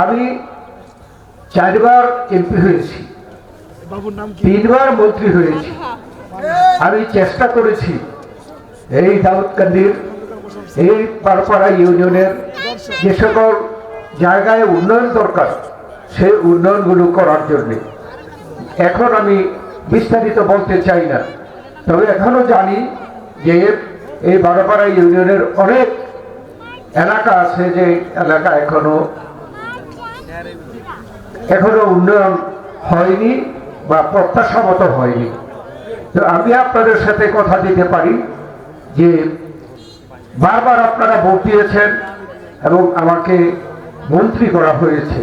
আমি 4 বার এমপি হয়েছি, 3 বার মন্ত্রী হয়েছি। আমি চেষ্টা করেছি এই দাউদকান্দির এই পারপাড়া ইউনিয়নের যে সকল জায়গায় উন্নয়ন দরকার সেই উন্নয়নগুলো করার জন্য। এখন আমি বিস্তারিত বলতে চাই না, তবে এখনো জানি যে এই বারোপাড়া ইউনিয়নের অনেক এলাকা আছে যে এলাকা এখনো উন্নয়ন হয়নি বা প্রত্যাশামত হয়নি। তো আমি আপনাদের সাথে কথা দিতে পারি যে বারবার আপনারা ভোট দিয়েছেন এবং আমাকে মন্ত্রী করা হয়েছে,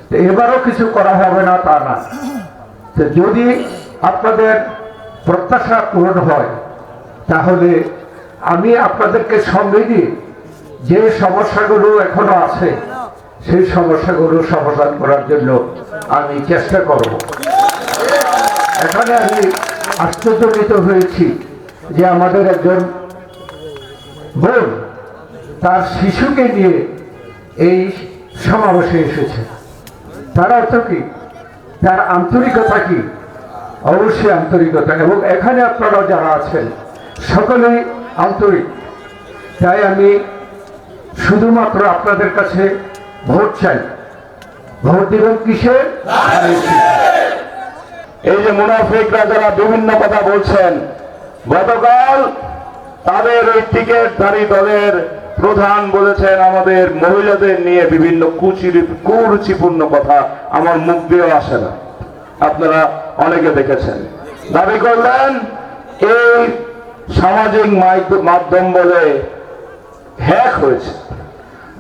তো এবারও কিছু করা হবে না তা না। তো যদি আপনাদের প্রত্যাশা পূরণ হয় তাহলে আমি আপনাদেরকে সঙ্গে নিয়ে যে সমস্যাগুলো এখনো আছে সেই সমস্যাগুলো সমাধান করার জন্য আমি চেষ্টা করব। এখানে আমি আশ্চর্যজনিত হয়েছি যে আমাদের একজন বোন তার শিশুকে নিয়ে এই সমাবেশে এসেছে। তার অর্থ কি, তার আন্তরিকতা কি? অবশ্যই আন্তরিকতা, এবং এখানে আপনারা যারা আছেন সকলেই আন্তরিক। তাই আমি শুধুমাত্র আপনাদের কাছে ভোট চাই। ভোট দিবেন কিসে? এই যে মুনাফিকরা যারা বিভিন্ন কথা বলছেন, গতকাল তাদের ওই টিকিটধারী দলের প্রধান বলেছেন আমাদের মহিলাদের নিয়ে বিভিন্ন কুরুচিপূর্ণ কথা, আমার মুখ দিয়েও আসে না, আপনারা অনেকে দেখেছেন। দাবি করলেন এই সামাজিক মাধ্যম বলে হ্যাক হয়েছে।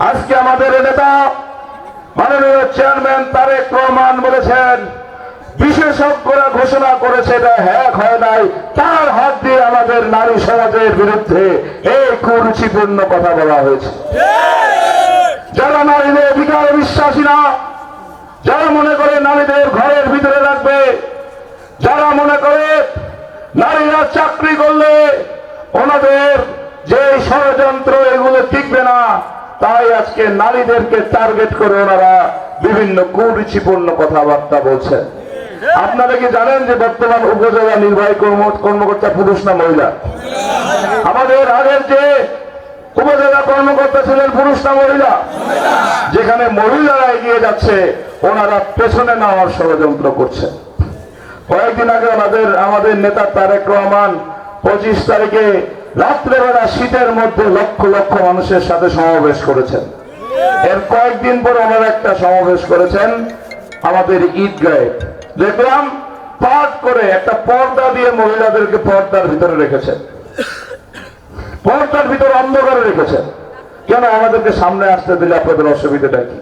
আজকে আমাদের নেতা মাননীয় চেয়ারম্যান তারেক রহমান বলেছেন বিশেষজ্ঞরা ঘোষণা করেছে এটা হ্যাক হয় নাই, তার হাত দিয়ে আমাদের নারী সমাজের বিরুদ্ধে এই কুরুচিপূর্ণ কথা বলা হয়েছে। যারা নারীদের অধিকার বিশ্বাসী না, যারা মনে করে নারীদের ঘরের ভিতরে রাখবে, যারা মনে করে নারীরা চাকরি করলে ওনাদের যে ষড়যন্ত্র এগুলো টিকবে না, তাই আজকে নারীদেরকে টার্গেট করে ওনারা বিভিন্ন কুরুচিপূর্ণ কথাবার্তা বলছেন। আপনারা কি জানেন যে বর্তমান উপজেলা নির্বাহী কর্মকর্তা পুরুষ না মহিলা? আমাদের আগের যে উপজেলা কর্মকর্তা ছিলেন পুরুষ না মহিলা? যেখানে মহিলারা এগিয়ে যাচ্ছে ওনারা পেছনে নেওয়ার ষড়যন্ত্র করছে। কয়েকদিন আগে আমাদের নেতা তারেক রহমান 25 তারিখে রাত্রেবেলা শীতের মধ্যে লক্ষ লক্ষ মানুষের সাথে সমাবেশ করেছেন। এর কয়েকদিন পর ওনারা একটা সমাবেশ করেছেন আমাদের ঈদগাহে। দেখলাম পাঠ করে একটা পর্দা দিয়ে মহিলাদেরকে পর্দার ভিতরে রেখেছেন, পর্দার ভিতরে অন্ধকারে রেখেছেন। কেন? আমাদেরকে সামনে আসতে দিলে আপনাদের অসুবিধাটা কি?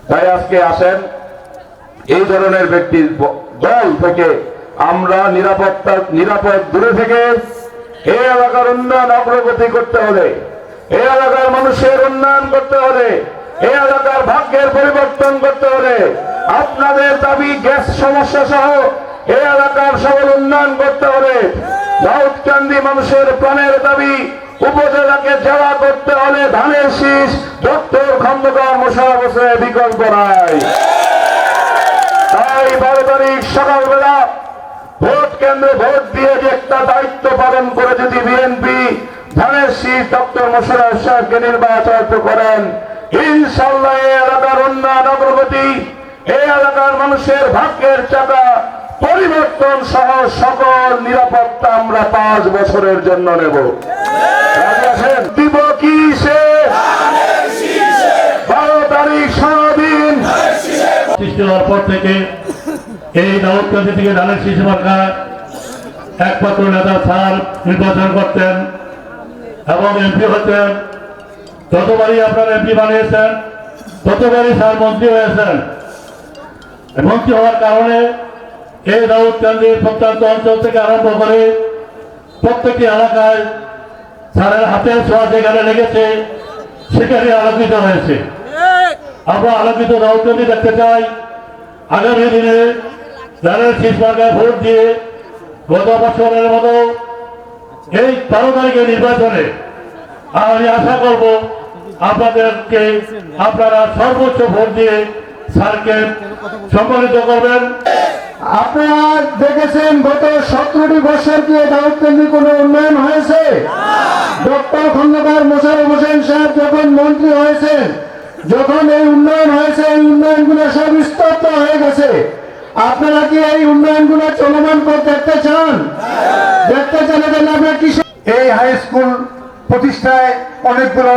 তাই আজকে আসেন এই ধরনের ব্যক্তির দল থেকে আমরা নিরাপদ দূরে থেকে এই এলাকার উন্নয়ন অগ্রগতি করতে হলে, এই এলাকার মানুষের উন্নয়ন করতে হলে, এই এলাকার ভাগ্যের পরিবর্তন করতে হলে, আপনাদের দাবি গ্যাস সমস্যা সহ এই এলাকার সকল উন্নয়ন করতে হলে, দাউদকান্দি মানুষের প্রাণের দাবি উপজেলাকে জেলা করতে হলে ধানের শীষ ডক্টর খন্দকার মোশাররফ হোসেনের বিকল্প নাই। তাই 12 তারিখ সকালবেলা ভোট কেন্দ্রে ভোট দিয়ে যে একটা দায়িত্ব পালন করে যদি বিএনপি ধানের শীষ ডক্টর মোশাররফ সাহেবকে নির্বাচিত করেন, ইনশাআল্লাহ এই এলাকার উন্নয়ন অগ্রগতি, এই এলাকার মানুষের ভাগ্যের চাকা পরিবর্তন সহ সকল নিরাপত্তা আমরা 5 বছরের জন্য নেব। দিব কি সে 12 তারিখ সারাদিন সৃষ্টি হওয়ার পর থেকে এই দাউদকান্দি থেকে ধানের শীষ মার্কা একমাত্র নেতা স্যার নির্বাচন করতেন এবং এমপি হতেন। যতবারই আপনারা এমপি বানিয়েছেন ততবারই স্যার মন্ত্রী হয়েছেন। মন্ত্রী হওয়ার কারণে এই দাউদকান্দির প্রত্যন্ত অঞ্চল থেকে আরম্ভ করে প্রত্যেকটি এলাকায় স্যারের হাতের ছোঁয়া যেখানে লেগেছে সেখানে আলোকিত হয়েছে। আমরা আলোকিত দাউদকান্দি দেখতে চাই। আগামী দিনে ধানের শীষ মার্কায় ভোট দিয়ে গত বছরের মতো এই 12 তারিখের নির্বাচনে আমি আশা করব আপনাদেরকে আপনারা সর্বোচ্চ ভোট দিয়ে স্যারকে সম্মানিত করবেন। আপনারা দেখেছেন গত 17টি বছর কি দাউদকান্দি কোনো উন্নয়ন হয়েছে? ডক্টর খন্দকার মোশাররফ হোসেন সাহেব যখন মন্ত্রী হয়েছেন, যখন এই উন্নয়ন হয়েছে, এই উন্নয়নগুলো সব স্তব্ধ হয়ে গেছে। আপনারা কি এই উন্নয়নগুলো চলমান করে দেখতে চান? দেখতে চান আপনারা কি এই হাই স্কুল প্রতিষ্ঠায় অনেকগুলো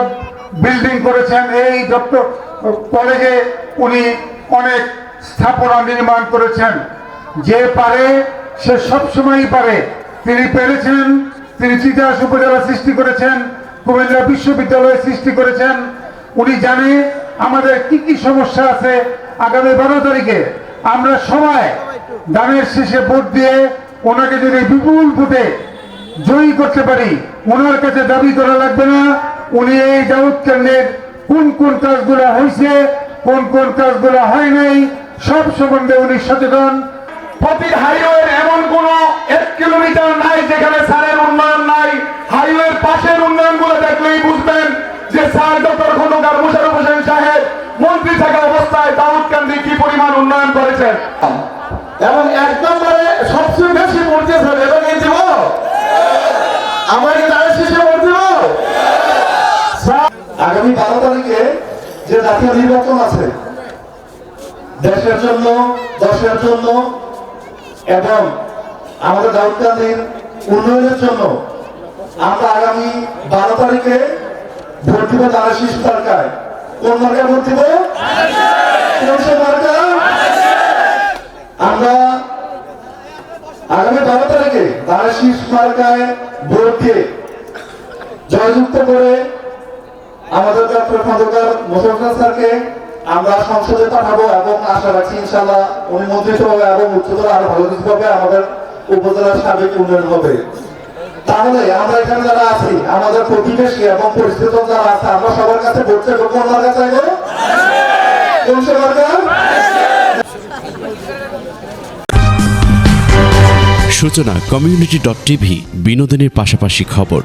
বিল্ডিং করেছেন। এই ডক্টর কলেজে উনি অনেক স্থাপনা নির্মাণ করেছেন। যে পারে সে সবসময়ই পারে। তিনি পেরেছেন। তিনি তিতাস উপজেলা সৃষ্টি করেছেন, কুমিল্লা বিশ্ববিদ্যালয় সৃষ্টি করেছেন। উনি জানে আমাদের কি কি সমস্যা আছে। আগামী 12 তারিখে আমরা সবাই দানের শেষে ভোট দিয়ে ওনাকে যদি বিপুল ভোটে জয়ী করতে পারি, ওনার কাছে দাবি করা লাগবে না উনি এই দাউদকান্দির কোন কোন কাজগুলো হয়েছে, কোন কোন কাজগুলো হয় নাই, সব সম্বন্ধে উনি সচেতন। প্রতি হাইওয়ের এমন কোন 1 কিলোমিটার নাই যেখানে স্যারের উন্নয়ন নাই। হাইওয়ের পাশের উন্নয়নগুলো দেখলেই বুঝবেন যে স্যার ডক্টর খন্দকার মোশাররফ হোসেন সাহেব মন্ত্রী থাকা অবস্থায় দাউদকান্দি কি পরিমাণ উন্নয়ন করেছেন। এবং 1 নম্বরে সবচেয়ে বেশি ভোট দিয়েছেন এবং এই দিব আমার দানের শেষে ভোট দিব। আগামী 12 তারিখে যে জাতীয় নির্বাচন আছে, দেশের জন্য, দশের জন্য এবং আমাদের দাউদকান্দির উন্নয়নের জন্য আমরা আগামী 12 তারিখে ভোট দিব দানের শীষ মার্কায়। কোন মার্কায় ভোট দিব? কোন সে মার্কা? আমরা আগামী 12 তারিখে দানের শীষ মার্কায় ভোট দিয়ে জয়যুক্ত করে আমাদের ডক্টর খন্দকার মোশাররফ হোসেন স্যারকে আমরা সংসদে পাঠাবো এবং আশা রাখছি ইনশাআল্লাহ উনি মন্ত্রিত্ব হবে এবং উচ্চতর আরো ভালো কিছু হবে, আমাদের উপজেলার সার্বিক উন্নয়ন হবে। তাহলে আমরা এখানে যারা আছি, আমাদের প্রতিবেশী এবং পরিচিত যারা আছে, আমরা সবার কাছে ভোট চাইবো। কোন মার্কা চাইবো? কোন সে মার্কা? সূচনা community.tv বিনোদনের পাশাপাশি খবর।